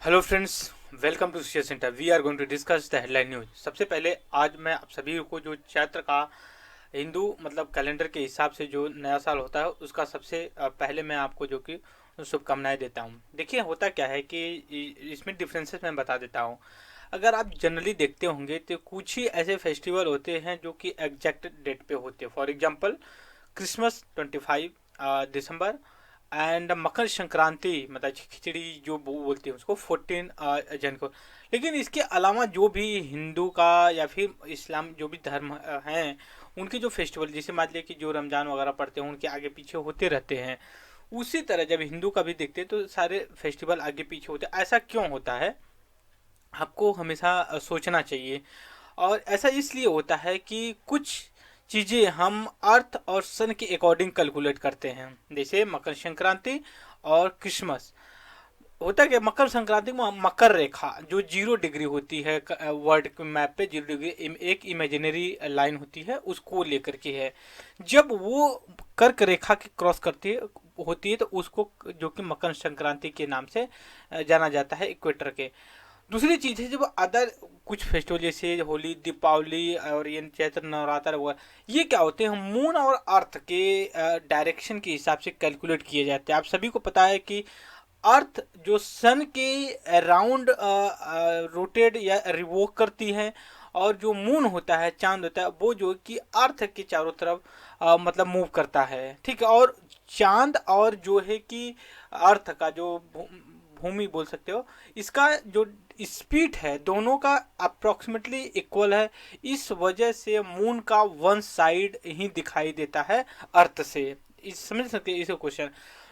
Hello friends, welcome to share centre. We are going to discuss the headline news. सबसे पहले आज मैं आप सभी को जो चैत्र का हिंदू कैलेंडर के हिसाब से जो नया साल होता है उसका सबसे पहले मैं आपको जो कि शुभकामनाएं देता हूं। देखिए होता क्या है कि इसमें डिफरेंसेस मैं बता देता हूं। अगर आप जनरली देखते होंगे तो कुछ ही ऐसे फेस्टिवल होते हैं जो कि एग्जैक्ट डेट पे होते हैं। फॉर एग्जांपल क्रिसमस 25 दिसंबर एंड मकर संक्रांति मतलब खिचड़ी जो बोलते हैं उसको 14 जन को। लेकिन इसके अलावा जो भी हिंदू का या फिर इस्लाम जो भी धर्म हैं उनके जो फेस्टिवल जैसे मान लिया कि जो रमजान वगैरह पढ़ते हैं उनके आगे पीछे होते रहते हैं। उसी तरह जब हिंदू का भी देखते हैं तो सारे फेस्टिवल आगे पीछे होते हैं। ऐसा क्यों होता है आपको हमेशा सोचना चाहिए। और ऐसा इसलिए होता है कि कुछ चीज़ें हम अर्थ और सन के अकॉर्डिंग कैलकुलेट करते हैं। जैसे मकर संक्रांति और क्रिसमस। होता क्या मकर संक्रांति में मकर रेखा जो 0 डिग्री होती है वर्ल्ड के मैप पे 0 डिग्री एक इमेजिनरी लाइन होती है उसको लेकर के है। जब वो कर्क रेखा की क्रॉस करती है होती है तो उसको जो कि मकर संक्रांति के नाम से जाना जाता है इक्वेटर के। दूसरी चीज है जब अदर कुछ फेस्टिवल जैसे होली दीपावली और ये चैत्र नवरात्र हुआ, ये क्या होते हैं मून और अर्थ के डायरेक्शन के हिसाब से कैलकुलेट किए जाते हैं। आप सभी को पता है कि अर्थ जो सन के अराउंड रोटेट या रिवोक करती है और जो मून होता है चांद होता है वो जो कि अर्थ के चारों तरफ मूव करता है। ठीक है। और चांद और जो है कि अर्थ का जो भूमि बोल सकते हो इसका जो स्पीड है दोनों का अप्रोक्सीमेटली इक्वल है। इस वजह से मून का वन साइड ही दिखाई देता है अर्थ से। इस समझ सकते हैं इसे क्वेश्चन।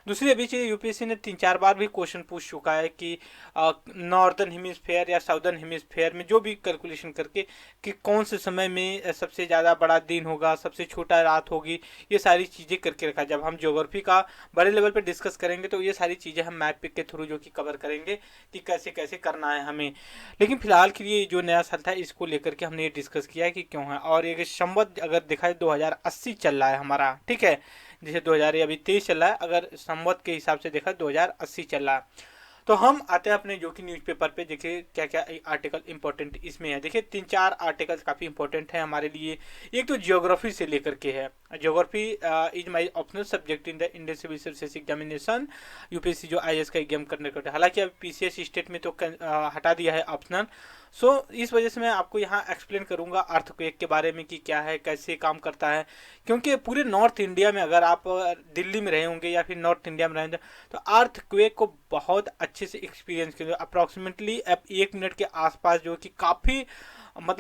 दूसरी अभी चीज यूपीएससी ने 3-4 बार भी क्वेश्चन पूछ चुका है कि नॉर्दर्न हेमिस्फेयर या साउदर्न हेमिस्फेयर में जो भी कैलकुलेशन करके कि कौन से समय में सबसे ज़्यादा बड़ा दिन होगा सबसे छोटा रात होगी, ये सारी चीज़ें करके रखा। जब हम ज्योग्राफी का बड़े लेवल पे डिस्कस करेंगे तो ये सारी चीज़ें हम मैप के थ्रू जो कि कवर करेंगे कि कैसे कैसे करना है हमें। लेकिन फिलहाल के लिए जो नया साल था इसको लेकर के हमने ये डिस्कस किया है कि क्यों है। और ये संवत अगर देखा जाए 2080 चल रहा है हमारा। ठीक है। जैसे 2000 अभी 23 चल रहा है, अगर संवत के हिसाब से देखा 2080 चल रहा है। तो हम आते हैं अपने जो कि न्यूज़पेपर पे। देखिए क्या क्या आर्टिकल इंपॉर्टेंट इसमें है। देखिए 3-4 आर्टिकल काफ़ी इंपॉर्टेंट है हमारे लिए। एक तो जियोग्राफी से लेकर के है। Geography is my optional subject in the Indian civil services examination. UPSC जो आईएएस का एग्जाम करने का, हालांकि अब पीसीएस स्टेट में तो हटा दिया है ऑप्शनल। सो इस वजह से मैं आपको यहाँ एक्सप्लेन करूंगा अर्थक्वेक के बारे में कि क्या है कैसे काम करता है। क्योंकि पूरे नॉर्थ इंडिया में अगर आप दिल्ली में रहे होंगे या फिर नॉर्थ इंडिया में रहे होंगे तो अर्थक्वेक को बहुत अच्छे से एक्सपीरियंस किया। अप्रॉक्सीमेटली 1 मिनट के आसपास जो कि काफ़ी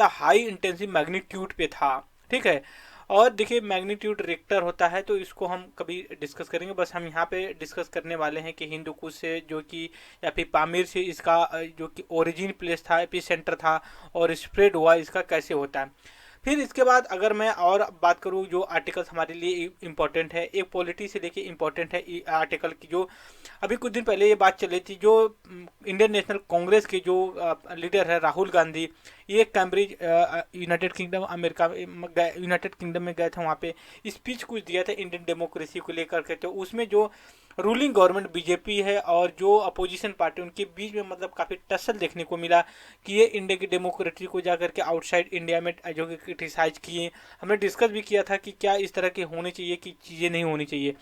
हाई इंटेंसिव मैग्नीट्यूड पे था। ठीक है। और देखिए मैग्नीट्यूड रिक्टर होता है तो इसको हम कभी डिस्कस करेंगे। बस हम यहाँ पे डिस्कस करने वाले हैं कि हिंदू कुश से जो कि या फिर पामीर से इसका जो कि ओरिजिन प्लेस था एपी सेंटर था और स्प्रेड हुआ इसका कैसे होता है। फिर इसके बाद अगर मैं और बात करूँ जो आर्टिकल्स हमारे लिए इम्पोर्टेंट है, एक पॉलिटी से लेके इम्पोर्टेंट है आर्टिकल की जो अभी कुछ दिन पहले ये बात चल रही थी। जो इंडियन नेशनल कांग्रेस के जो लीडर है राहुल गांधी, ये Cambridge United kingdom America United kingdom में गए थे। वहाँ पे स्पीच कुछ दिया था इंडियन डेमोक्रेसी को लेकर के। तो उसमें जो रूलिंग गवर्नमेंट बीजेपी है और जो अपोजिशन पार्टी उनके बीच में काफ़ी टसल देखने को मिला कि ये इंडिया की डेमोक्रेसी को जाकर के आउटसाइड इंडिया में जो कि क्रिटिसाइज किए। हमने डिस्कस भी किया था कि क्या इस तरह के होने चाहिए कि चीज़ें नहीं होनी चाहिए।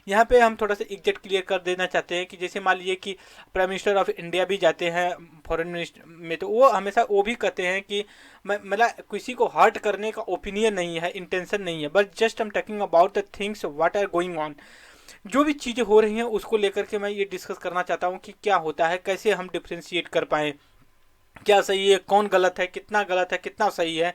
यहाँ पे हम थोड़ा सा एग्जैक्ट क्लियर कर देना चाहते हैं कि जैसे मान लीजिए कि प्राइम मिनिस्टर ऑफ इंडिया भी जाते हैं फॉरेन मिनिस्टर में तो वो हमेशा वो भी कहते हैं कि किसी को हर्ट करने का ओपिनियन नहीं है, इंटेंशन नहीं है, but just I am talking about the things what are going on. जो भी चीज़ें हो रही हैं उसको लेकर के मैं ये डिस्कस करना चाहता हूँ कि क्या होता है, कैसे हम डिफ्रेंशिएट कर पाएँ, क्या सही है कौन गलत है कितना सही है।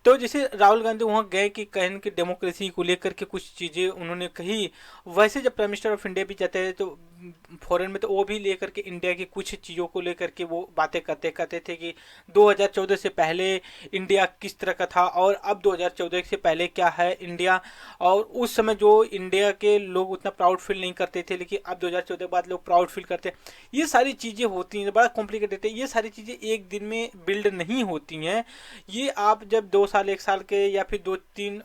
तो जैसे राहुल गांधी वहाँ गए कि कहीं की डेमोक्रेसी को लेकर के कुछ चीज़ें उन्होंने कही। वैसे जब प्राइम मिनिस्टर ऑफ इंडिया भी जाते हैं तो फॉरेन में तो वो भी लेकर के इंडिया की कुछ चीज़ों को लेकर के वो बातें कहते थे कि 2014 से पहले इंडिया किस तरह का था और अब 2014 से पहले क्या है इंडिया। और उस समय जो इंडिया के लोग उतना प्राउड फील नहीं करते थे लेकिन अब 2014 के बाद लोग प्राउड फील करते हैं। ये सारी चीज़ें होती हैं, बड़ा कॉम्प्लिकेटेड है। ये सारी चीज़ें एक दिन में बिल्ड नहीं होती हैं। ये आप जब 2 साल 1 साल के या फिर 2-3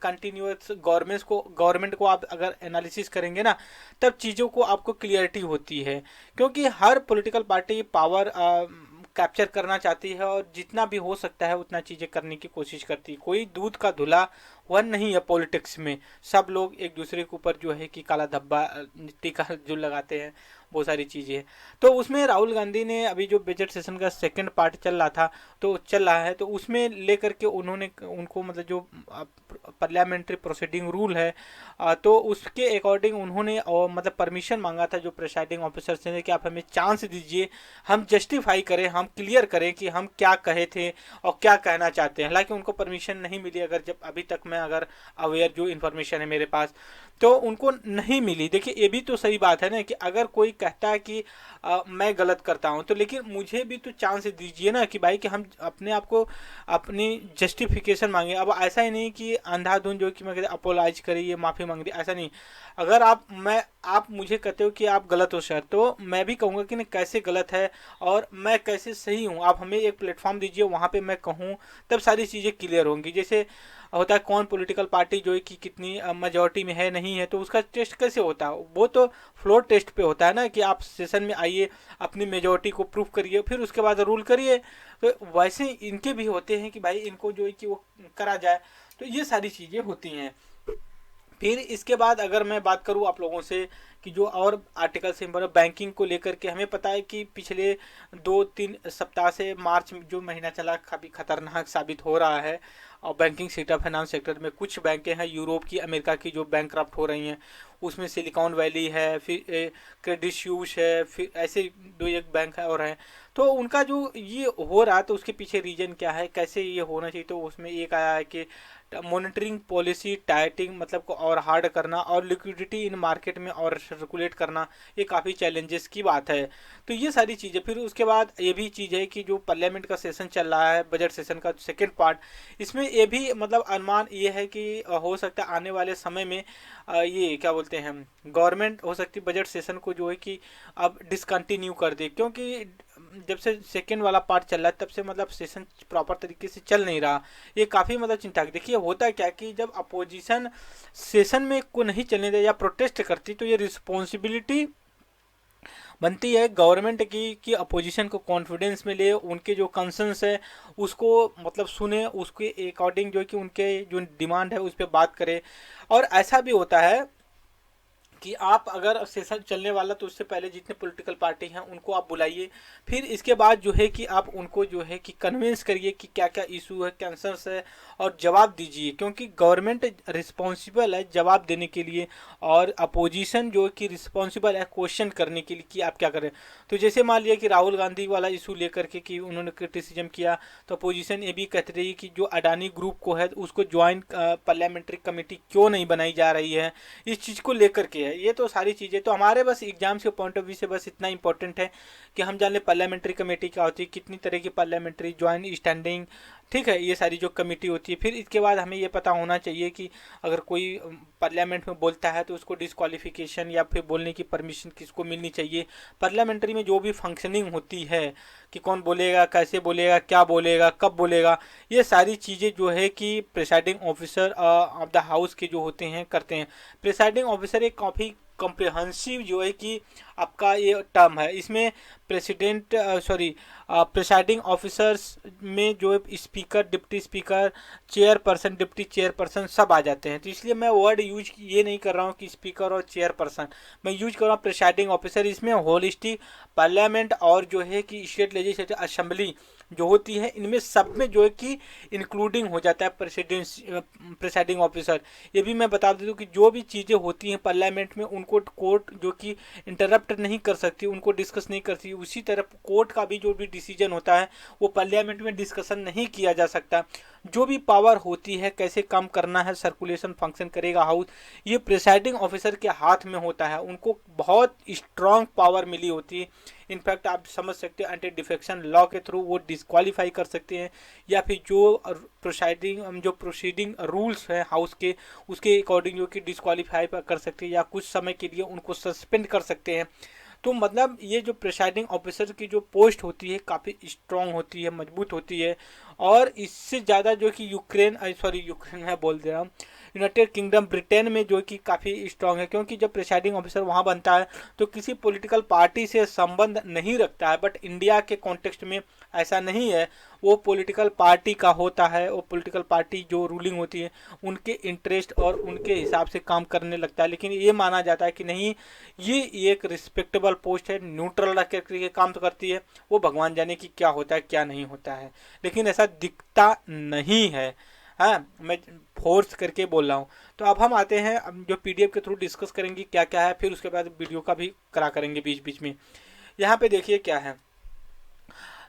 कंटिन्यूअस गवर्नमेंट को आप अगर एनालिसिस करेंगे ना, तब चीज़ों को आपको क्लियरिटी होती है। क्योंकि हर पॉलिटिकल पार्टी पावर कैप्चर करना चाहती है और जितना भी हो सकता है उतना चीज़ें करने की कोशिश करती है। कोई दूध का धुला वन नहीं है पॉलिटिक्स में। सब लोग एक दूसरे के ऊपर जो है कि काला धब्बा टीका जो लगाते हैं, बहुत सारी चीज़ें हैं। तो उसमें राहुल गांधी ने अभी जो बजट सेशन का सेकंड पार्ट चल रहा था, तो चल रहा है, तो उसमें लेकर के उन्होंने उनको मतलब जो पार्लियामेंट्री प्रोसीडिंग रूल है, तो उसके अकॉर्डिंग उन्होंने मतलब परमिशन मांगा था जो प्रिसाइडिंग ऑफिसर से कि आप हमें चांस दीजिए, हम जस्टिफाई करें, हम क्लियर करें कि हम क्या कहे थे और क्या कहना चाहते हैं। हालांकि उनको परमिशन नहीं मिली, अगर जब अभी तक मैं अगर अवेयर जो इन्फॉर्मेशन है मेरे पास, तो उनको नहीं मिली। देखिए ये भी तो सही बात है ना कि अगर कोई कहता है कि मैं गलत करता हूं, तो लेकिन मुझे भी तो चांस दीजिए ना कि भाई कि हम अपने आप को अपनी जस्टिफिकेशन मांगे। अब ऐसा ही नहीं कि अंधाधुंध जो कि मैं कहते अपोलाइज करिए, माफ़ी मांग रही, ऐसा नहीं। अगर आप मुझे कहते हो कि आप गलत हो सर, तो मैं भी कहूँगा कि नहीं कैसे गलत है और मैं कैसे सही हूँ। आप हमें एक प्लेटफॉर्म दीजिए, वहाँ पे मैं कहूँ, तब सारी चीज़ें क्लियर होंगी। जैसे होता है कौन पॉलिटिकल पार्टी जो है कि कितनी मेजॉरिटी में है नहीं है, तो उसका टेस्ट कैसे होता है? वो तो फ्लोर टेस्ट पे होता है ना कि आप सेशन में आइए, अपनी मेजॉरिटी को प्रूफ करिए, फिर उसके बाद रूल करिए। तो वैसे इनके भी होते हैं कि भाई इनको जो है कि वो करा जाए। तो ये सारी चीज़ें होती हैं। फिर इसके बाद अगर मैं बात करूं आप लोगों से कि जो और आर्टिकल से बैंकिंग को लेकर के, हमें पता है कि पिछले 2-3 सप्ताह से मार्च जो महीना चला काफ़ी खतरनाक साबित हो रहा है। और बैंकिंग सेक्टर, फाइनेंस सेक्टर में कुछ बैंकें हैं यूरोप की, अमेरिका की, जो बैंकक्रप्ट हो रही हैं। उसमें सिलिकॉन वैली है, फिर क्रेडिट स्विस है, फिर ऐसे 2-1 बैंक है और हैं। तो उनका जो ये हो रहा है, तो उसके पीछे रीजन क्या है, कैसे ये होना चाहिए? तो उसमें एक आया है कि मॉनिटरिंग पॉलिसी टाइटिंग मतलब को और हार्ड करना, और लिक्विडिटी इन मार्केट में और सर्कुलेट करना, ये काफ़ी चैलेंजेस की बात है। तो ये सारी चीज़ें। फिर उसके बाद ये भी चीज़ है कि जो पार्लियामेंट का सेशन चल रहा है, बजट सेशन का सेकेंड पार्ट, इसमें ये भी मतलब अनुमान ये है कि हो सकता है आने वाले समय में ये क्या बोलते हैं, गवर्नमेंट हो सकती बजट सेशन को जो है कि अब डिसकंटिन्यू कर दे। क्योंकि जब से सेकेंड वाला पार्ट चल रहा है, तब से मतलब सेशन प्रॉपर तरीके से चल नहीं रहा। ये काफ़ी मतलब चिंता की। देखिए होता क्या कि जब अपोजिशन सेशन में को नहीं चलने दे या प्रोटेस्ट करती, तो ये रिस्पॉन्सिबिलिटी बनती है गवर्नमेंट की कि अपोजिशन को कॉन्फिडेंस में ले, उनके जो कंसर्न्स है उसको मतलब सुने, उसके अकॉर्डिंग जो कि उनके जो डिमांड है उस पर बात करे। और ऐसा भी होता है कि आप अगर सेशन चलने वाला, तो उससे पहले जितने पॉलिटिकल पार्टी हैं उनको आप बुलाइए। फिर इसके बाद जो है कि आप उनको जो है कि कन्विंस करिए कि क्या क्या इशू है, कैंसर्स है, और जवाब दीजिए। क्योंकि गवर्नमेंट रिस्पॉन्सिबल है जवाब देने के लिए, और अपोजिशन जो कि रिस्पॉन्सिबल है क्वेश्चन करने के लिए कि आप क्या करें। तो जैसे मान लिया कि राहुल गांधी वाला इशू लेकर के कि उन्होंने क्रिटिसिज्म किया, तो अपोजिशन ये भी कहती रही कि जो अडानी ग्रुप को है उसको ज्वाइंट पार्लियामेंट्री कमेटी क्यों नहीं बनाई जा रही है, इस चीज़ को लेकर के है। ये तो सारी चीज़ें तो हमारे बस एग्जाम्स के पॉइंट ऑफ व्यू से बस इतना इंपॉर्टेंट है कि हम जान लें पार्लियामेंट्री कमेटी क्या होती है, कितनी तरह की पार्लियामेंट्री, ज्वाइंट, स्टैंडिंग, ठीक है, ये सारी जो कमेटी होती है। फिर इसके बाद हमें ये पता होना चाहिए कि अगर कोई पार्लियामेंट में बोलता है तो उसको डिस्क्वालिफिकेशन या फिर बोलने की परमिशन किसको मिलनी चाहिए। पार्लियामेंट्री में जो भी फंक्शनिंग होती है कि कौन बोलेगा, कैसे बोलेगा, क्या बोलेगा, कब बोलेगा, ये सारी चीज़ें जो है कि presiding officer of the house के जो होते हैं करते हैं। प्रिसाइडिंग ऑफिसर एक काफ़ी कॉम्प्रिहेंसिव जो है कि आपका ये टर्म है। इसमें प्रेसिडेंट प्रिसाइडिंग ऑफिसर्स में जो speaker, deputy speaker, chairperson, deputy chairperson सब आ जाते हैं। तो इसलिए मैं वर्ड यूज ये नहीं कर रहा हूँ कि स्पीकर और चेयरपर्सन, मैं यूज कर रहा हूँ प्रिसाइडिंग ऑफिसर। इसमें होलिस्टिक पार्लियामेंट और जो है कि स्टेट लेजिस्लेटिव असेंबली जो होती है, इनमें सब में जो है कि इंक्लूडिंग हो जाता है प्रेसिडिंग ऑफिसर। ये भी मैं बता दूं कि जो भी चीज़ें होती हैं पार्लियामेंट में, उनको कोर्ट जो कि इंटरप्ट नहीं कर सकती, उनको डिस्कस नहीं करती। उसी तरह कोर्ट का भी जो भी डिसीजन होता है वो पार्लियामेंट में डिस्कशन नहीं किया जा सकता। जो भी पावर होती है, कैसे काम करना है, सर्कुलेशन फंक्शन करेगा हाउस, ये प्रिसाइडिंग ऑफिसर के हाथ में होता है। उनको बहुत स्ट्रॉन्ग पावर मिली होती है। इनफैक्ट आप समझ सकते हैं एंटी डिफेक्शन लॉ के थ्रू वो डिस्क्वालीफाई कर सकते हैं, या फिर जो प्रोसीडिंग रूल्स हैं हाउस के, उसके अकॉर्डिंग जो कि डिस्क्वालीफाई कर सकते हैं, या कुछ समय के लिए उनको सस्पेंड कर सकते हैं। तो मतलब ये जो प्रिसाइडिंग ऑफिसर की जो पोस्ट होती है काफ़ी स्ट्रॉन्ग होती है, मजबूत होती है। और इससे ज़्यादा जो कि यूक्रेन है बोल दे रहा हूँ, यूनाइटेड किंगडम ब्रिटेन में जो कि काफ़ी स्ट्रांग है, क्योंकि जब प्रिसाइडिंग ऑफिसर वहाँ बनता है तो किसी पॉलिटिकल पार्टी से संबंध नहीं रखता है। बट इंडिया के कॉन्टेक्स्ट में ऐसा नहीं है, वो पॉलिटिकल पार्टी का होता है, वो पॉलिटिकल पार्टी जो रूलिंग होती है उनके इंटरेस्ट और उनके हिसाब से काम करने लगता है। लेकिन ये माना जाता है कि नहीं, ये एक रिस्पेक्टेबल पोस्ट है, न्यूट्रल रख के काम तो करती है, वो भगवान जाने कि क्या होता है क्या नहीं होता है, लेकिन ऐसा दिखता नहीं है। हाँ, मैं फोर्स करके बोल रहा हूँ। तो अब हम आते हैं, अब जो पीडीएफ के थ्रू डिस्कस करेंगे क्या क्या है, फिर उसके बाद वीडियो का भी करा करेंगे बीच बीच में। यहाँ पे देखिए क्या है।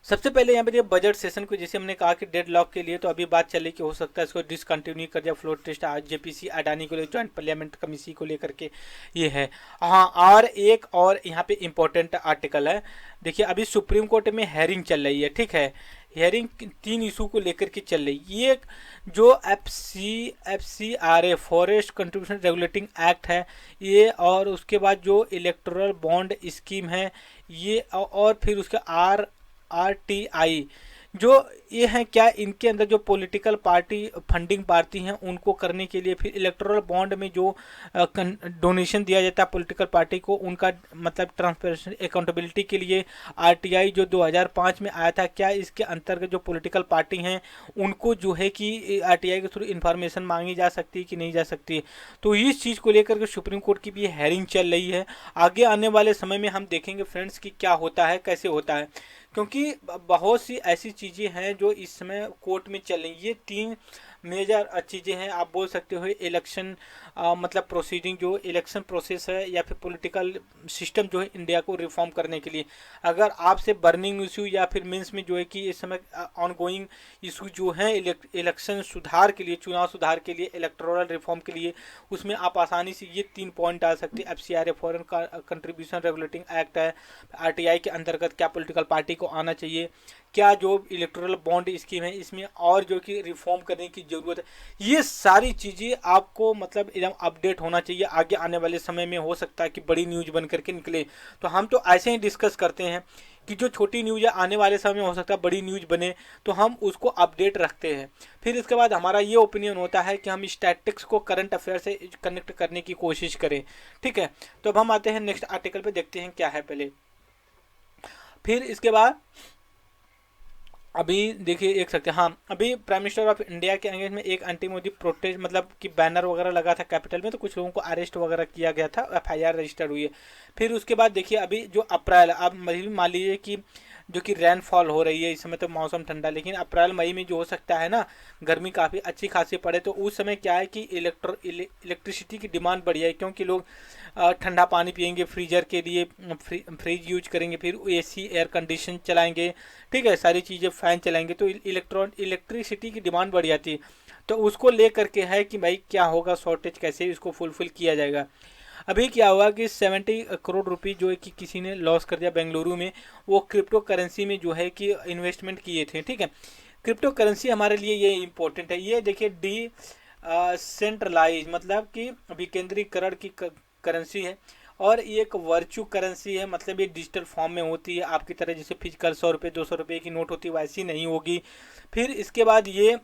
सबसे पहले यहाँ पे बजट सेशन को, जैसे हमने कहा कि डेड लॉक के लिए तो अभी बात चली कि हो सकता है इसको डिसकंटिन्यू कर दिया, फ्लोर टेस्ट आज जेपीसी अडानी को लेकर, ज्वाइंट पार्लियामेंट कमेटी को लेकर के ये है। हाँ, और एक और यहाँ पे इम्पोर्टेंट आर्टिकल है। देखिए अभी सुप्रीम कोर्ट में हेयरिंग चल रही है, ठीक है, हेयरिंग 3 इशू को लेकर के चल रही। ये जो FCRA forest contribution regulating act है ये, और उसके बाद जो इलेक्टोरल बॉन्ड स्कीम है ये, और फिर उसके RTI जो ये हैं, क्या इनके अंदर जो पॉलिटिकल पार्टी फंडिंग पाती हैं उनको करने के लिए, फिर इलेक्टोरल बॉन्ड में जो डोनेशन दिया जाता है पॉलिटिकल पार्टी को, उनका मतलब ट्रांसपेरेंसी अकाउंटेबिलिटी के लिए RTI जो 2005 में आया था, क्या इसके अंतर्गत जो पॉलिटिकल पार्टी हैं उनको जो है कि RTI के थ्रू इन्फॉर्मेशन मांगी जा सकती है कि नहीं जा सकती। तो इस चीज़ को लेकर के सुप्रीम कोर्ट की भी हेयरिंग चल रही है। आगे आने वाले समय में हम देखेंगे फ्रेंड्स कि क्या होता है कैसे होता है, क्योंकि बहुत सी ऐसी चीज़ें हैं जो इस समय कोर्ट में चल रही। ये 3 मेजर चीज़ें हैं, आप बोल सकते हो। इलेक्शन मतलब प्रोसीडिंग, जो इलेक्शन प्रोसेस है या फिर पॉलिटिकल सिस्टम जो है इंडिया को रिफॉर्म करने के लिए, अगर आपसे बर्निंग इशू या फिर मीन्स में जो है कि इस समय ऑनगोइंग इशू जो है इलेक्शन सुधार के लिए, चुनाव सुधार के लिए, इलेक्टोरल रिफॉर्म के लिए, उसमें आप आसानी से ये 3 पॉइंट डाल सकते हैं। FCRA foreign contribution regulating act है, RTI के अंतर्गत क्या पॉलिटिकल पार्टी को आना चाहिए, क्या जो इलेक्टोरल बॉन्ड स्कीम है इसमें और जो कि रिफॉर्म करने की ज़रूरत है, ये सारी चीज़ें आपको मतलब एकदम अपडेट होना चाहिए। आगे आने वाले समय में हो सकता है कि बड़ी न्यूज़ बन करके निकले, तो हम तो ऐसे ही डिस्कस करते हैं कि जो छोटी न्यूज़ है आने वाले समय में हो सकता है बड़ी न्यूज़ बने, तो हम उसको अपडेट रखते हैं। फिर इसके बाद हमारा ये ओपिनियन होता है कि हम स्टैटिक्स को करंट अफेयर से कनेक्ट करने की कोशिश करें, ठीक है। तो अब हम आते हैं नेक्स्ट आर्टिकल पे, देखते हैं क्या है पहले। फिर इसके बाद अभी देखिए एक सकते हैं, हाँ, अभी प्राइम मिनिस्टर ऑफ इंडिया के अगेंस्ट में एक एंटी मोदी प्रोटेस्ट मतलब कि बैनर वगैरह लगा था कैपिटल में, तो कुछ लोगों को अरेस्ट वगैरह किया गया था, FIR रजिस्टर हुई है। फिर उसके बाद देखिए अभी जो अप्रैल, अब मान लीजिए कि जो कि रेनफॉल हो रही है इस समय, तो मौसम ठंडा, लेकिन अप्रैल मई में जो हो सकता है ना, गर्मी काफ़ी अच्छी खासी पड़े, तो उस समय क्या है कि इलेक्ट्रिसिटी की डिमांड बढ़ी है, क्योंकि लोग ठंडा पानी पियेंगे, फ्रीजर के लिए फ्रिज यूज करेंगे, फिर AC एयर कंडीशन चलाएंगे, ठीक है, सारी चीज़ें फ़ैन चलाएंगे, तो इलेक्ट्रिसिटी की डिमांड बढ़ जाती है। तो उसको ले करके है कि भाई क्या होगा, शॉर्टेज कैसे इसको फुलफिल किया जाएगा। अभी क्या हुआ कि 70 करोड़ रुपए जो है कि किसी ने लॉस कर दिया बेंगलुरु में, वो क्रिप्टो करेंसी में जो है कि इन्वेस्टमेंट किए थे, ठीक है। क्रिप्टो करेंसी हमारे लिए ये इम्पोर्टेंट है। ये देखिए सेंट्रलाइज मतलब कि विकेंद्रीकरण की करेंसी है, और ये एक वर्चू करेंसी है, मतलब ये डिजिटल फॉर्म में होती है, आपकी तरह जैसे फिजिकल 100 रुपये 200 रुपये की नोट होती है वैसी नहीं होगी। फिर इसके बाद ये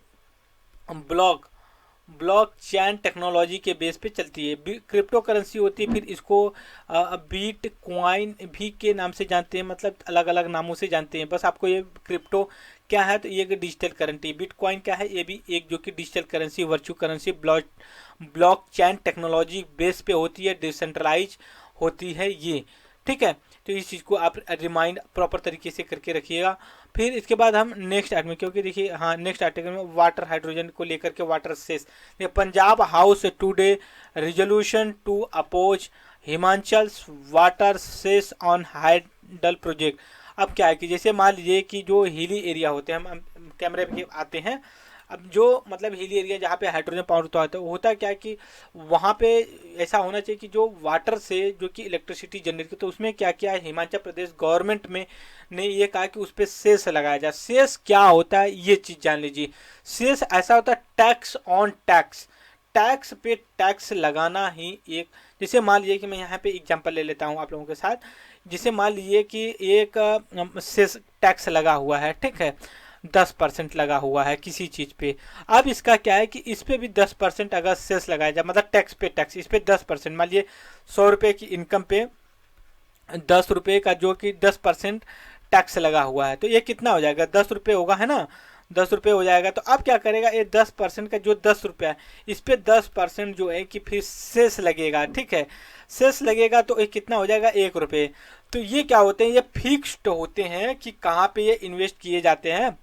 ब्लॉक चेन टेक्नोलॉजी के बेस पे चलती है, क्रिप्टो करेंसी होती है। फिर इसको बीट क्वाइन भी के नाम से जानते हैं, मतलब अलग अलग नामों से जानते हैं, बस आपको ये क्रिप्टो क्या है तो ये डिजिटल करेंसी। बिटकॉइन क्या है, ये भी एक जो कि digital currency, virtual currency, block chain technology base पे होती है, डिसेंट्रलाइज होती है ये, ठीक है। तो इस चीज़ को आप रिमाइंड प्रॉपर तरीके से करके रखिएगा। फिर इसके बाद हम नेक्स्ट आर्टिकल में, क्योंकि देखिए हाँ नेक्स्ट आर्टिकल में वाटर हाइड्रोजन को लेकर के water cess, Punjab house today resolution to oppose Himachal water cess on hydel project. अब क्या है कि जैसे मान लीजिए कि जो हिली एरिया होते हैं, हम कैमरे पे आते हैं, अब जो मतलब हिली एरिया जहाँ पे हाइड्रोजन पावर तो आता है, होता क्या है कि वहाँ पे ऐसा होना चाहिए कि जो वाटर से जो कि इलेक्ट्रिसिटी जनरेट की, तो उसमें क्या किया है हिमाचल प्रदेश गवर्नमेंट में ने ये कहा कि उस पर सेस लगाया जाए। सेस क्या होता है ये चीज़ जान लीजिए। सेस ऐसा होता है टैक्स ऑन टैक्स, टैक्स पे टैक्स लगाना ही एक, जैसे मान लीजिए कि मैं यहाँ पे एग्जांपल ले लेता हूँ आप लोगों के साथ, जिसे मान लीजिए कि एक सेस टैक्स लगा हुआ है, ठीक है, 10% लगा हुआ है किसी चीज़ पे। अब इसका क्या है कि इस पे भी 10% अगर सेस लगाया जाए, मतलब टैक्स पे टैक्स, इस पे 10%, मान लीजिए 100 रुपये की इनकम पे 10 रुपये का जो कि 10% टैक्स लगा हुआ है, तो ये कितना हो जाएगा, 10 रुपये होगा, है ना, 10 रुपये हो जाएगा। तो अब क्या करेगा, ये 10% का जो 10 रुपया है, इस पे 10% जो है कि फिर सेस लगेगा, ठीक है, सेस लगेगा तो ये कितना हो जाएगा, 1 रुपये। तो ये क्या होते हैं, ये फिक्स्ड होते हैं कि कहाँ पे ये इन्वेस्ट किए जाते हैं,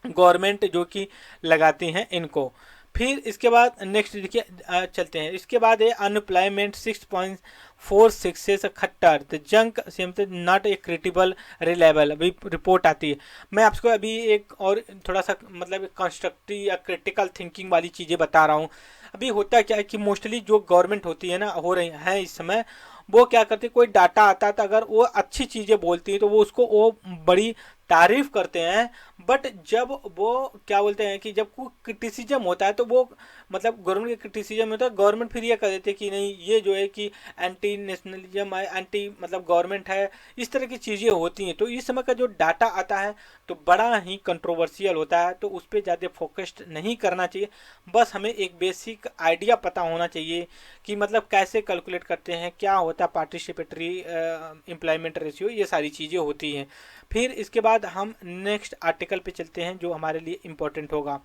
गवर्नमेंट जो कि लगाती हैं इनको। फिर इसके बाद नेक्स्ट देखिए, चलते हैं, इसके बाद है अनएम्प्लॉयमेंट 6.46 से खट्टर द जंक सेम से नॉट ए क्रिटिबल रिलेबल, अभी रिपोर्ट आती है। मैं आपको अभी एक और थोड़ा सा मतलब कंस्ट्रक्टिव या क्रिटिकल थिंकिंग वाली चीज़ें बता रहा हूँ। अभी होता क्या है कि मोस्टली जो गवर्नमेंट होती है ना, हो रही है इस समय, वो क्या करती है, कोई डाटा आता है तो अगर वो अच्छी चीज़ें बोलती है तो वो उसको वो बड़ी तारीफ करते हैं। बट जब वो क्या बोलते हैं कि जब कोई क्रिटिसिज्म होता है तो वो मतलब गवर्नमेंट के क्रिटिसिज्म होता है, गवर्नमेंट फिर ये कर देते हैं कि नहीं ये जो है कि एंटी नेशनलिज्म है, एंटी मतलब गवर्नमेंट है, इस तरह की चीज़ें होती हैं। तो इस समय का जो डाटा आता है तो बड़ा ही कंट्रोवर्शियल होता है, तो उस पर ज़्यादा फोकस्ड नहीं करना चाहिए। बस हमें एक बेसिक आइडिया पता होना चाहिए कि मतलब कैसे कैलकुलेट करते हैं, क्या होता है पार्टिसिपेटरी एम्प्लॉयमेंट रेशियो, ये सारी चीज़ें होती हैं। फिर इसके बाद हम नेक्स्ट आर्टिकल पे चलते हैं जो हमारे लिए इम्पोर्टेंट होगा।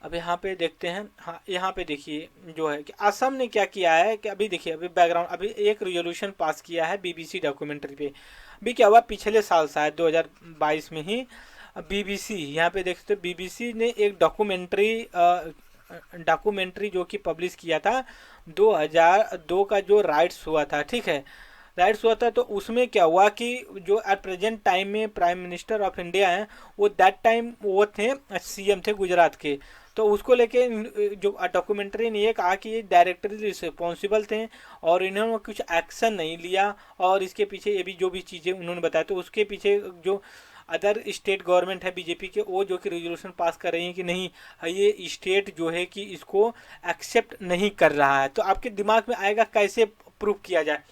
अब यहाँ पे देखते हैं, हाँ यहाँ पे देखिए जो है कि असम ने क्या किया है कि अभी देखिए, अभी बैकग्राउंड, अभी एक रिजोल्यूशन पास किया है बीबीसी डॉक्यूमेंट्री पे। अभी क्या हुआ, पिछले साल शायद 2022 में ही बीबीसी, यहाँ पे देख सकते हो, बीबीसी ने एक डॉक्यूमेंट्री जो कि पब्लिश किया था 2002 का, जो राइट्स हुआ था, ठीक है, राइट्स हुआ था। तो उसमें क्या हुआ कि जो एट प्रेजेंट टाइम में प्राइम मिनिस्टर ऑफ इंडिया हैं, वो दैट टाइम वो थे सीएम थे गुजरात के। तो उसको लेके जो डॉक्यूमेंट्री ने ये कहा कि ये डायरेक्टली रिस्पॉन्सिबल थे और इन्होंने कुछ एक्शन नहीं लिया, और इसके पीछे ये भी जो भी चीज़ें उन्होंने बताया, तो उसके पीछे जो अदर स्टेट गवर्नमेंट है बीजेपी के, वो जो कि रेजोल्यूशन पास कर रही है कि नहीं, ये स्टेट जो है कि इसको एक्सेप्ट नहीं कर रहा है। तो आपके दिमाग में आएगा कैसे प्रूव किया जाए।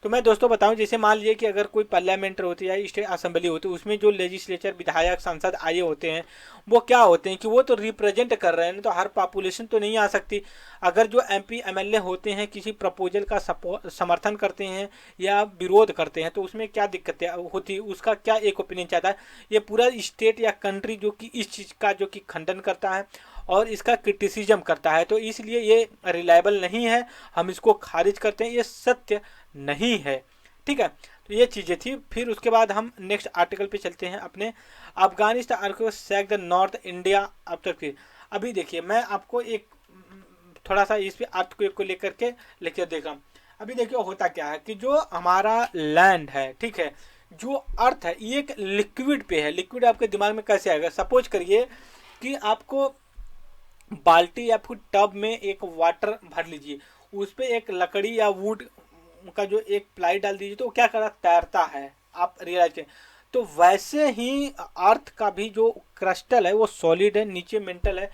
तो मैं दोस्तों बताऊं, जैसे मान लीजिए कि अगर कोई पार्लियामेंट होती है या स्टेट असेंबली होती है, उसमें जो लेजिस्लेचर विधायक सांसद आए होते हैं, वो क्या होते हैं कि वो तो रिप्रेजेंट कर रहे हैं, तो हर पॉपुलेशन तो नहीं आ सकती। अगर जो एमपी एमएलए होते हैं किसी प्रपोजल का समर्थन करते हैं या विरोध करते हैं, तो उसमें क्या दिक्कतें होती है, उसका क्या एक ओपिनियन चाहता है, ये पूरा स्टेट या कंट्री जो कि इस चीज़ का जो कि खंडन करता है और इसका क्रिटिसिज्म करता है, तो इसलिए ये रिलायबल नहीं है, हम इसको खारिज करते हैं, ये सत्य नहीं है, ठीक है। तो ये चीज़ें थी। फिर उसके बाद हम नेक्स्ट आर्टिकल पे चलते हैं अपने, Afghanistan earthquake sac the north India earthquake. अभी देखिए, मैं आपको एक थोड़ा सा इस पे अर्थक्वेक को लेकर के लेकर देख रहा हूँ। अभी देखिए होता क्या है कि जो हमारा लैंड है, ठीक है, जो अर्थ है, ये एक लिक्विड पे है। लिक्विड आपके दिमाग में कैसे आएगा, सपोज करिए कि आपको बाल्टी या फिर टब में एक वाटर भर लीजिए, उस पर एक लकड़ी या वुड का जो एक प्लाई डाल दीजिए, तो क्या करा, तैरता है, आप रियलाइज करें। तो वैसे ही अर्थ का भी जो क्रिस्टल है वो सॉलिड है, नीचे मेंटल है,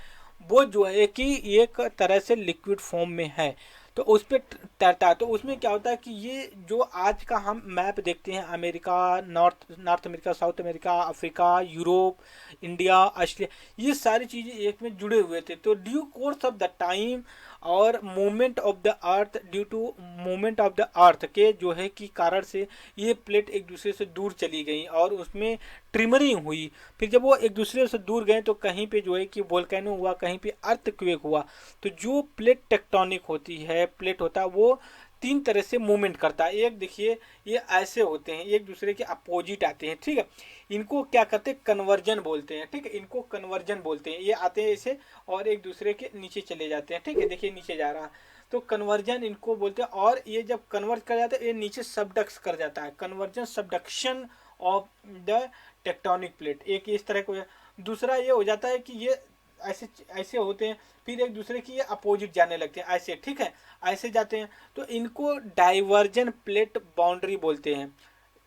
वो जो है कि एक तरह से लिक्विड फॉर्म में है, तो उस पर तैरता है। तो उसमें क्या होता है कि ये जो आज का हम मैप देखते हैं, America, North America, South America, Africa, Europe, India, Australia, ये सारी चीज़ें एक में जुड़े हुए थे। तो due course of the time और movement of the earth, due to movement of the earth के जो है कि कारण से ये प्लेट एक दूसरे से दूर चली गई और उसमें ट्रिमरिंग हुई। फिर जब वो एक दूसरे से दूर गए तो कहीं पे जो है कि वोल्केनो हुआ, कहीं पे अर्थक्वेक हुआ। तो जो प्लेट टेक्टोनिक होती है, प्लेट होता है, वो 3 तरह से मूवमेंट करता है। एक देखिए, ये ऐसे होते हैं, एक दूसरे के अपोजिट आते हैं, ठीक है, इनको क्या करते हैं, कन्वर्जन बोलते हैं, ठीक है, इनको कन्वर्जन बोलते हैं। ये आते हैं ऐसे और एक दूसरे के नीचे चले जाते हैं, ठीक है, देखिए नीचे जा रहा है, तो कन्वर्जन इनको बोलते हैं। और ये जब कन्वर्ट कर जाता है, ये नीचे सबडक्स कर जाता है, conversion subduction of the tectonic plate, एक इस तरह को। दूसरा ये हो जाता है कि ये ऐसे ऐसे होते हैं, फिर एक दूसरे की ये अपोजिट जाने लगते हैं, ऐसे, ठीक है, ऐसे जाते हैं, तो इनको डाइवर्जन प्लेट बाउंड्री बोलते हैं।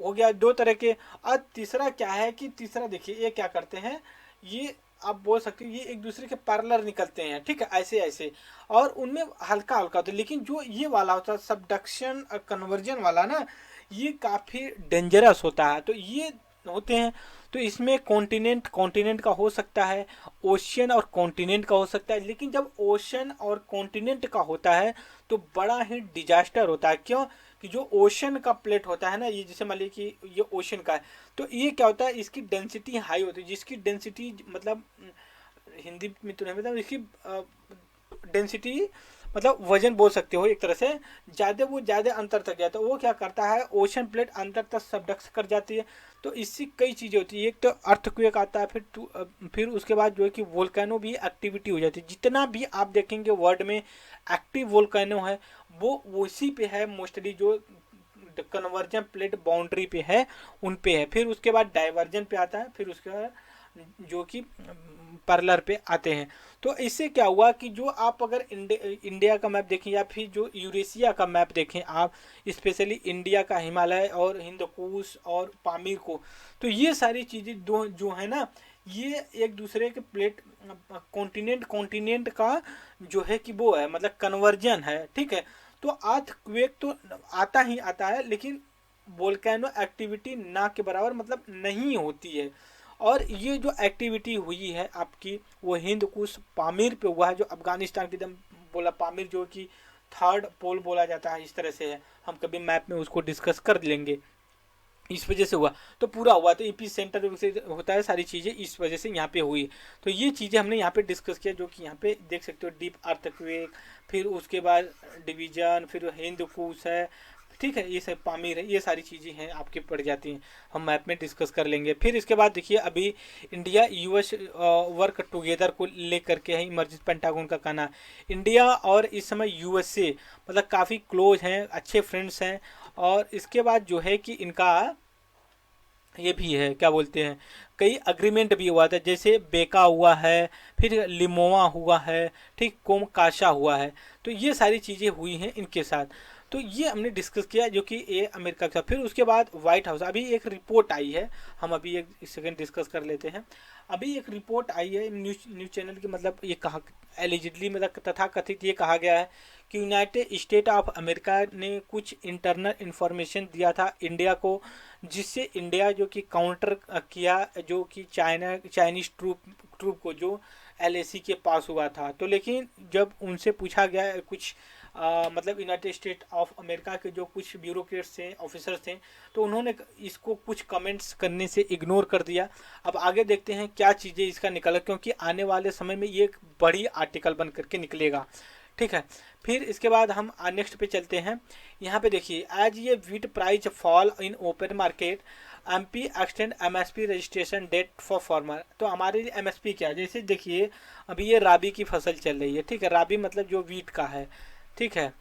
हो गया 2 तरह के। अब तीसरा क्या है कि तीसरा देखिए, ये क्या करते हैं, ये आप बोल सकते हो ये एक दूसरे के पैरेलल निकलते हैं, ठीक है, ऐसे ऐसे, और उनमें हल्का हल्का होता है। लेकिन जो ये वाला होता है सबडक्शन और कन्वर्जन वाला ना, ये काफ़ी डेंजरस होता है। तो ये होते हैं। तो इसमें कॉन्टिनेंट कॉन्टिनेंट का हो सकता है, ओशियन और कॉन्टिनेंट का हो सकता है। लेकिन जब ओशन और कॉन्टिनेंट का होता है तो बड़ा ही डिजास्टर होता है। क्यों? कि जो ओशन का प्लेट होता है ना, ये जैसे मान लीजिए कि ये ओशन का है, तो ये क्या होता है, इसकी डेंसिटी हाई होती है, जिसकी डेंसिटी मतलब हिंदी में तो नहीं मतलब इसकी डेंसिटी मतलब वजन बोल सकते हो एक तरह से, ज़्यादा अंतर तक गया तो वो क्या करता है, ओशन प्लेट अंतर तक सबडक्स कर जाती है। तो इससे कई चीज़ें होती है, एक तो अर्थक्वेक आता है, फिर उसके बाद जो है कि वोल्केनो भी एक्टिविटी हो जाती है। जितना भी आप देखेंगे वर्ल्ड में एक्टिव वोल्केनो है वो उसी पे है मोस्टली, जो कन्वर्जन प्लेट बाउंड्री पे है उन पे है। फिर उसके बाद डाइवर्जन पे आता है, फिर उसके बाद जो कि पैरेलल पे आते हैं। तो इससे क्या हुआ कि जो आप अगर इंडिया का मैप देखें या फिर जो यूरेशिया का मैप देखें आप, स्पेशली इंडिया का हिमालय और हिंदकुश और पामीर को, तो ये सारी चीज़ें दो जो है ना, ये एक दूसरे के प्लेट कॉन्टिनेंट का जो है कि वो है मतलब कन्वर्जन है, ठीक है। तो अर्थक्वेक तो आता ही आता है, लेकिन वोल्केनो एक्टिविटी ना के बराबर मतलब नहीं होती है। और ये जो एक्टिविटी हुई है आपकी वो हिंद कुश पामीर पे हुआ है, जो अफगानिस्तान की एकदम बोला पामीर जो कि थर्ड पोल बोला जाता है, इस तरह से है। हम कभी मैप में उसको डिस्कस कर लेंगे। इस वजह से हुआ तो पूरा हुआ, तो एपी सेंटर से होता है सारी चीज़ें, इस वजह से यहाँ पे हुई। तो ये चीज़ें हमने यहाँ पे डिस्कस किया, जो कि यहाँ पे देख सकते हो, डीप अर्थक्वेक, फिर उसके बाद डिवीजन, फिर हिंद कुश है, ठीक है, ये सब पामीर है, ये सारी चीज़ें हैं आपके पड़ जाती हैं, हम मैप में डिस्कस कर लेंगे। फिर इसके बाद देखिए अभी इंडिया यूएस वर्क टुगेदर को लेकर के है इमरजेंसी, पेंटागन का कहना। इंडिया और इस समय यूएसए मतलब काफ़ी क्लोज हैं, अच्छे फ्रेंड्स हैं। और इसके बाद जो है कि इनका ये भी है, क्या बोलते हैं, कई अग्रीमेंट भी हुआ था, जैसे बेका हुआ है, फिर लिमोआ हुआ है, ठीक, कोमकाशा हुआ है। तो ये सारी चीज़ें हुई हैं इनके साथ। तो ये हमने डिस्कस किया जो कि ये अमेरिका का। फिर उसके बाद व्हाइट हाउस, अभी एक रिपोर्ट आई है, हम अभी एक सेकेंड डिस्कस कर लेते हैं। अभी एक रिपोर्ट आई है न्यूज चैनल की, मतलब ये कहा एलिजिडली मतलब तथा कथित ये कहा गया है कि यूनाइटेड स्टेट ऑफ अमेरिका ने कुछ इंटरनल इंफॉर्मेशन दिया था इंडिया को, जिससे इंडिया जो कि काउंटर किया जो कि चाइनीज ट्रूप को जो एलएसी के पास हुआ था। तो लेकिन जब उनसे पूछा गया कुछ मतलब यूनाइटेड स्टेट ऑफ अमेरिका के जो कुछ ब्यूरोक्रेट्स थे, ऑफिसर्स थे, तो उन्होंने इसको कुछ कमेंट्स करने से इग्नोर कर दिया। अब आगे देखते हैं क्या चीज़ें इसका निकला, क्योंकि आने वाले समय में ये एक बड़ी आर्टिकल बन करके निकलेगा, ठीक है। फिर इसके बाद हम नेक्स्ट पे चलते हैं। यहाँ पे देखिए, एज ये wheat price fall in open market, MP extend MSP registration date for farmer. तो हमारे लिए एमएसपी क्या है, जैसे देखिए अभी ये राबी की फसल चल रही है, ठीक है, राबी मतलब जो वीट का है, ठीक है,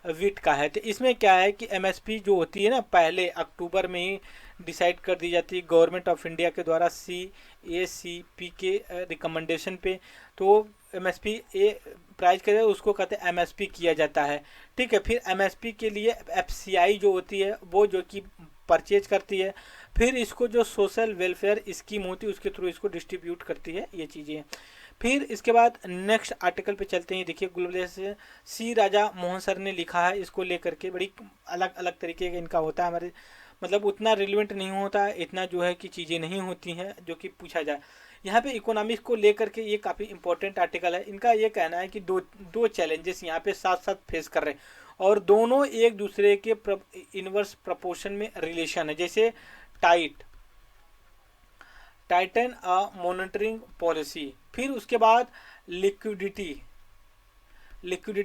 वीट का है। तो इसमें क्या है कि एमएसपी जो होती है ना, पहले अक्टूबर में ही डिसाइड कर दी जाती है गवर्नमेंट ऑफ इंडिया के द्वारा CACP के रिकमेंडेशन पे। तो एमएसपी ए प्राइस के उसको कहते हैं एमएसपी किया जाता है, ठीक है। फिर एमएसपी के लिए एफसीआई जो होती है वो जो कि परचेज करती है, फिर इसको जो सोशल वेलफेयर स्कीम होती है उसके थ्रू इसको डिस्ट्रीब्यूट करती है, ये चीज़ें। फिर इसके बाद नेक्स्ट आर्टिकल पे चलते हैं। देखिए ग्लोबलाइजेशन, सी राजा मोहन सर ने लिखा है इसको लेकर के, बड़ी अलग अलग तरीके का इनका होता है, हमारे मतलब उतना रिलेवेंट नहीं होता है, इतना जो है कि चीज़ें नहीं होती हैं जो कि पूछा जाए। यहाँ पे इकोनॉमिक्स को लेकर के ये काफ़ी इंपॉर्टेंट आर्टिकल है। इनका ये कहना है कि दो चैलेंजेस यहाँ पे साथ साथ फेस कर रहे हैं और दोनों एक दूसरे के इनवर्स प्रपोर्शन में रिलेशन है। जैसे टाइटन मॉनिटरिंग पॉलिसी, फिर उसके बाद लिक्विडिटी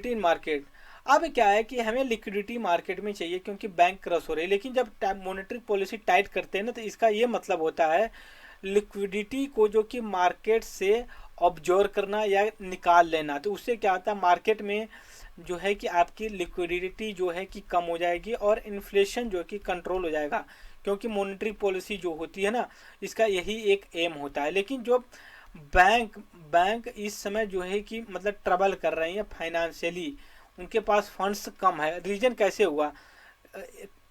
इन मार्केट। अब क्या है कि हमें लिक्विडिटी मार्केट में चाहिए क्योंकि बैंक क्रश हो रही है, लेकिन जब मॉनेटरी पॉलिसी टाइट करते हैं ना, तो इसका ये मतलब होता है लिक्विडिटी को जो कि मार्केट से ऑब्जर्व करना या निकाल लेना। तो उससे क्या होता है, मार्केट में जो है कि आपकी लिक्विडिटी जो है कि कम हो जाएगी और इन्फ्लेशन जो है कि कंट्रोल हो जाएगा, क्योंकि मॉनेटरी पॉलिसी जो होती है ना, इसका यही एक एम होता है। लेकिन जो बैंक इस समय जो है कि मतलब ट्रबल कर रहे हैं फाइनेंशियली, उनके पास फंड्स कम है। रीजन कैसे हुआ,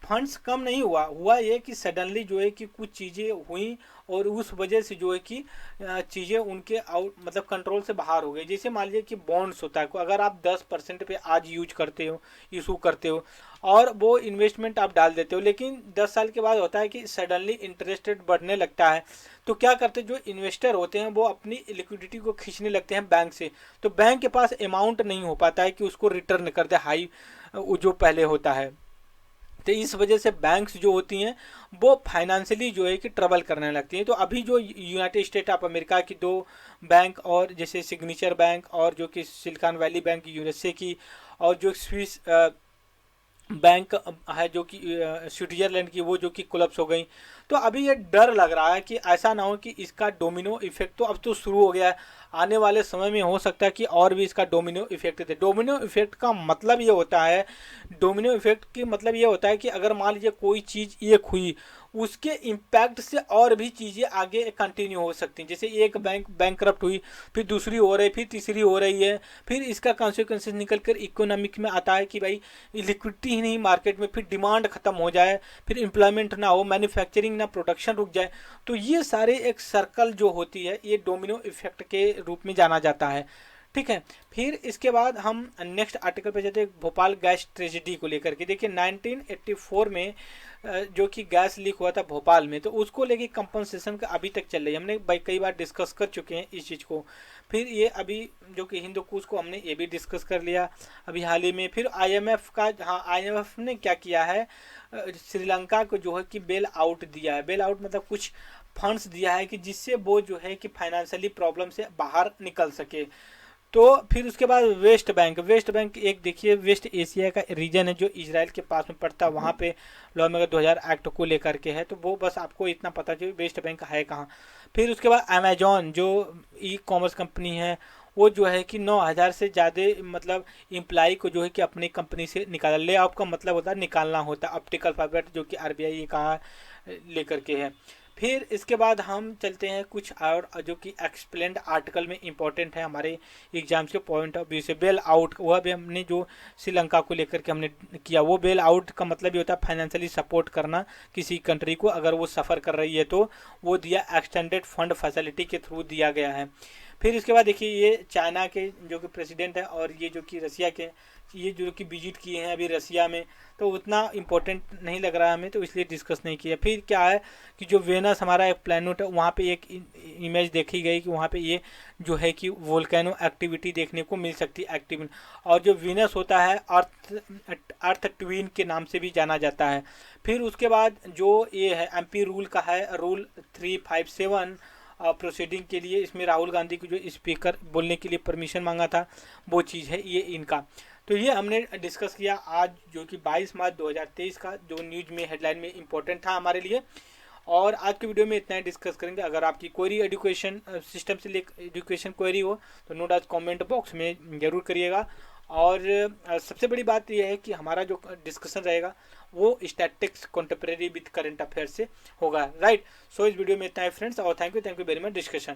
फंड्स कम नहीं हुआ ये कि सडनली जो है कि कुछ चीज़ें हुई और उस वजह से जो है कि चीज़ें उनके आउट मतलब कंट्रोल से बाहर हो गई। जैसे मान लीजिए कि बॉन्ड्स होता है, अगर आप 10% पे आज यूज करते हो, इशू करते हो और वो इन्वेस्टमेंट आप डाल देते हो, लेकिन 10 साल के बाद होता है कि सडनली इंटरेस्ट रेट बढ़ने लगता है, तो क्या करते हैं जो इन्वेस्टर होते हैं वो अपनी लिक्विडिटी को खींचने लगते हैं बैंक से। तो बैंक के पास अमाउंट नहीं हो पाता है कि उसको रिटर्न कर दे हाई जो पहले होता है। तो इस वजह से बैंक्स जो होती हैं वो फाइनेंशियली जो है कि ट्रबल करने लगती हैं। तो अभी जो यूनाइटेड स्टेट ऑफ अमेरिका की 2 बैंक और जैसे सिग्नेचर बैंक और जो कि सिलिकॉन वैली बैंक यूएसए की और जो स्विस बैंक है जो कि स्विट्जरलैंड की, वो जो कि कोलैप्स हो गई। तो अभी ये डर लग रहा है कि ऐसा ना हो कि इसका डोमिनो इफेक्ट तो अब तो शुरू हो गया है, आने वाले समय में हो सकता है कि और भी इसका डोमिनो इफेक्ट दे। डोमिनो इफेक्ट का मतलब ये होता है, डोमिनो इफेक्ट की मतलब ये होता है कि अगर मान लीजिए कोई चीज़ एक हुई, उसके इम्पैक्ट से और भी चीज़ें आगे कंटिन्यू हो सकती हैं। जैसे एक बैंक बैंकरप्ट हुई, फिर दूसरी हो रही, फिर तीसरी हो रही है, फिर इसका कॉन्सिक्वेंसेस निकल कर इकोनॉमिक में आता है कि भाई लिक्विडिटी ही नहीं मार्केट में, फिर डिमांड खत्म हो जाए, फिर एम्प्लॉयमेंट ना हो, मैन्युफैक्चरिंग ना, प्रोडक्शन रुक जाए। तो ये सारे एक सर्कल जो होती है ये डोमिनो इफेक्ट के रूप में जाना जाता है। ठीक है, फिर इसके बाद हम नेक्स्ट आर्टिकल पे जाते हैं, भोपाल गैस ट्रेजेडी को लेकर के। देखिए 1984 में जो कि गैस लीक हुआ था भोपाल में, तो उसको लेके कंपनसेशन का अभी तक चल रही है। हमने भाई कई बार डिस्कस कर चुके हैं इस चीज़ को। फिर ये अभी जो कि हिंदुकुश को हमने ये भी डिस्कस कर लिया अभी हाल ही में। फिर आईएमएफ का, हाँ आईएमएफ ने क्या किया है, श्रीलंका को जो है कि बेल आउट दिया है। बेल आउट मतलब कुछ फंड्स दिया है कि जिससे वो जो है कि फाइनेंशियली प्रॉब्लम से बाहर निकल सके। तो फिर उसके बाद वेस्ट बैंक एक देखिए वेस्ट एशिया का रीजन है जो इजराइल के पास में पड़ता है, वहाँ पे लॉ मेकर 2000 एक्ट को लेकर के है। तो वो बस आपको इतना पता चाहिए वेस्ट बैंक है कहाँ। फिर उसके बाद अमेजॉन जो ई कॉमर्स कंपनी है, वो जो है कि 9000 से ज़्यादा मतलब इम्प्लाई को जो है कि अपनी कंपनी से निकाला। ले ऑफ का मतलब होता है निकालना होता है, ऑप्टिकल फाइबर जो कि आरबीआई ये कहा लेकर के है। फिर इसके बाद हम चलते हैं कुछ और जो कि एक्सप्लेन्ड आर्टिकल में इंपॉर्टेंट है हमारे एग्जाम्स के पॉइंट ऑफ व्यू से। बेल आउट, वह भी हमने जो श्रीलंका को लेकर के हमने किया, वो बेल आउट का मतलब ये होता है फाइनेंशियली सपोर्ट करना किसी कंट्री को अगर वो सफ़र कर रही है, तो वो दिया एक्सटेंडेड फंड फैसिलिटी के थ्रू दिया गया है। फिर इसके बाद देखिए ये चाइना के जो कि प्रेसिडेंट है और ये जो कि रसिया के, ये जो कि विजिट किए हैं अभी रसिया में, तो उतना इम्पोर्टेंट नहीं लग रहा हमें, तो इसलिए डिस्कस नहीं किया। फिर क्या है कि जो वेनस हमारा एक प्लैनेट है, वहाँ पे एक इमेज देखी गई कि वहाँ पे ये जो है कि वोल्केनो एक्टिविटी देखने को मिल सकती है एक्टिव। और जो वीनस होता है अर्थ ट्विन के नाम से भी जाना जाता है। फिर उसके बाद जो ये है एमपी रूल का है, रूल 357 प्रोसीडिंग के लिए, इसमें राहुल गांधी को जो स्पीकर बोलने के लिए परमिशन मांगा था, वो चीज़ है ये इनका। तो ये हमने डिस्कस किया आज जो कि 22 मार्च 2023 का, जो न्यूज़ में हेडलाइन में इंपॉर्टेंट था हमारे लिए। और आज के वीडियो में इतना ही डिस्कस करेंगे। अगर आपकी क्वेरी एजुकेशन सिस्टम से लेकर एजुकेशन क्वेरी हो तो नो डाउट कमेंट बॉक्स में ज़रूर करिएगा। और सबसे बड़ी बात यह है कि हमारा जो डिस्कशन रहेगा वो statics contemporary with current affair से होगा, राइट। सो इस वीडियो में इतना है फ्रेंड्स, और thank you very much discussion.